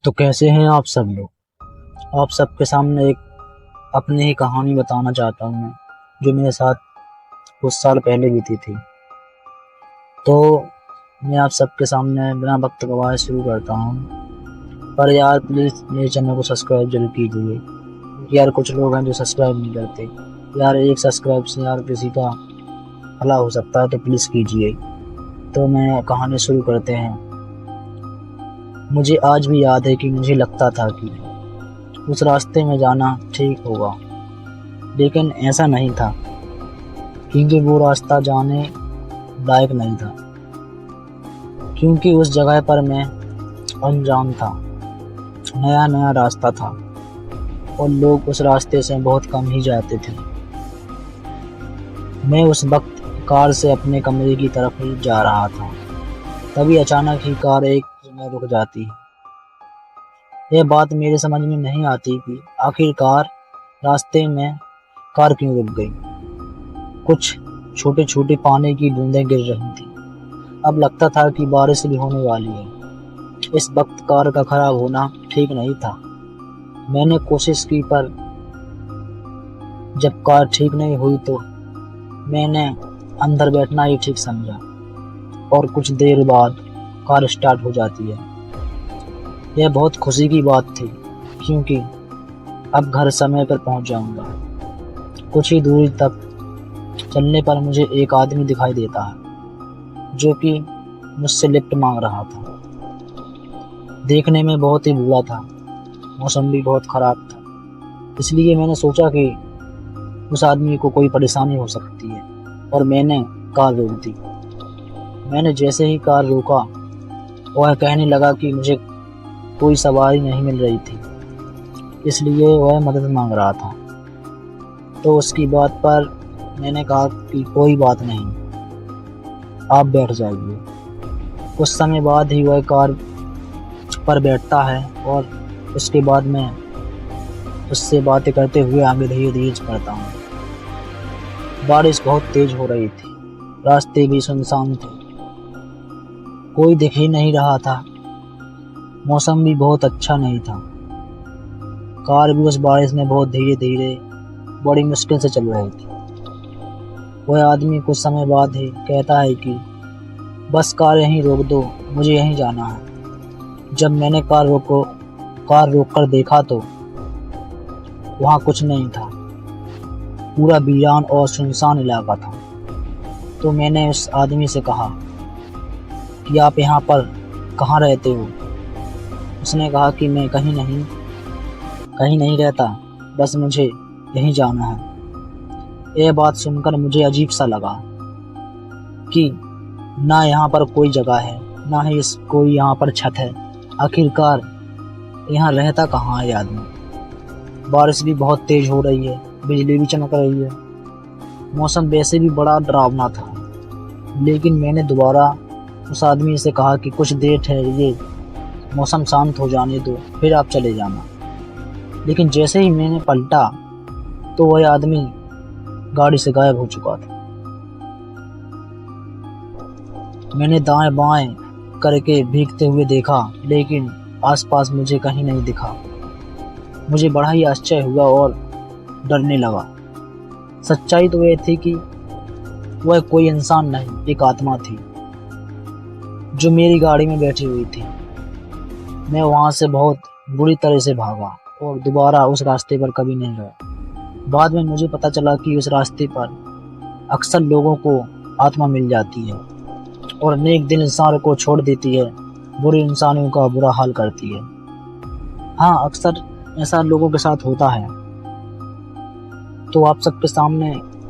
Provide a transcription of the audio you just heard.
तो कैसे हैं आप सब लोग। आप सबके सामने एक अपनी ही कहानी बताना चाहता हूँ मैं, जो मेरे साथ कुछ साल पहले बीती थी। तो मैं आप सबके सामने बिना वक्त गवाए शुरू करता हूँ। पर यार प्लीज़ मेरे चैनल को सब्सक्राइब जरूर कीजिए। यार कुछ लोग हैं जो सब्सक्राइब नहीं करते। यार एक सब्सक्राइब से यार किसी का भला हो सकता है, तो प्लीज़ कीजिए। तो मैं कहानी शुरू करते हैं। मुझे आज भी याद है कि मुझे लगता था कि उस रास्ते में जाना ठीक होगा, लेकिन ऐसा नहीं था, क्योंकि वो रास्ता जाने लायक नहीं था। क्योंकि उस जगह पर मैं अनजान था, नया नया रास्ता था और लोग उस रास्ते से बहुत कम ही जाते थे। मैं उस वक्त कार से अपने कमरे की तरफ ही जा रहा था। तभी अचानक ही कार एक जगह रुक जाती है। यह बात मेरे समझ में नहीं आती कि आखिरकार रास्ते में कार क्यों रुक गई। कुछ छोटे छोटे पानी की बूंदें गिर रही थी। अब लगता था कि बारिश भी होने वाली है। इस वक्त कार का खराब होना ठीक नहीं था। मैंने कोशिश की, पर जब कार ठीक नहीं हुई तो मैंने अंदर बैठना ही ठीक समझा और कुछ देर बाद कार स्टार्ट हो जाती है। यह बहुत खुशी की बात थी, क्योंकि अब घर समय पर पहुंच जाऊंगा। कुछ ही दूरी तक चलने पर मुझे एक आदमी दिखाई देता है, जो कि मुझसे लिफ्ट मांग रहा था। देखने में बहुत ही बुरा था, मौसम भी बहुत खराब था, इसलिए मैंने सोचा कि उस आदमी को कोई परेशानी हो सकती है और मैंने कार रोक दी। मैंने जैसे ही कार रोका, वह कहने लगा कि मुझे कोई सवारी नहीं मिल रही थी, इसलिए वह मदद मांग रहा था। तो उसकी बात पर मैंने कहा कि कोई बात नहीं, आप बैठ जाइए। कुछ समय बाद ही वह कार पर बैठता है और उसके बाद मैं उससे बातें करते हुए आगे धीरे धीरे बढ़ता हूँ। बारिश बहुत तेज हो रही थी, रास्ते भी सुनसान थे, कोई दिख ही नहीं रहा था। मौसम भी बहुत अच्छा नहीं था। कार भी उस बारिश में बहुत धीरे धीरे बड़ी मुश्किल से चल रही थी। वह आदमी कुछ समय बाद ही कहता है कि बस कार यहीं रोक दो, मुझे यहीं जाना है। जब मैंने कार रोक कर देखा तो वहाँ कुछ नहीं था। पूरा वीरान और सुनसान इलाका था। तो मैंने उस आदमी से कहा कि आप यहाँ पर कहाँ रहते हो। उसने कहा कि मैं कहीं नहीं रहता, बस मुझे यहीं जाना है। यह बात सुनकर मुझे अजीब सा लगा कि ना यहाँ पर कोई जगह है, ना ही कोई यहाँ पर छत है। आखिरकार यहाँ रहता कहाँ है आदमी। बारिश भी बहुत तेज हो रही है, बिजली भी चमक रही है। मौसम वैसे भी बड़ा डरावना था। लेकिन मैंने दोबारा उस आदमी से कहा कि कुछ देर ठहरिए, मौसम शांत हो जाने दो, फिर आप चले जाना। लेकिन जैसे ही मैंने पलटा तो वह आदमी गाड़ी से गायब हो चुका था। मैंने दाएं बाएं करके भीगते हुए देखा, लेकिन आसपास मुझे कहीं नहीं दिखा। मुझे बड़ा ही आश्चर्य हुआ और डरने लगा। सच्चाई तो यह थी कि वह कोई इंसान नहीं, एक आत्मा थी जो मेरी गाड़ी में बैठी हुई थी। मैं वहां से बहुत बुरी तरह से भागा और दोबारा उस रास्ते पर कभी नहीं गया। बाद में मुझे पता चला कि उस रास्ते पर अक्सर लोगों को आत्मा मिल जाती है और नेक दिल इंसान को छोड़ देती है, बुरे इंसानों का बुरा हाल करती है। हाँ, अक्सर ऐसा लोगों के साथ होता है। तो आप सबके सामने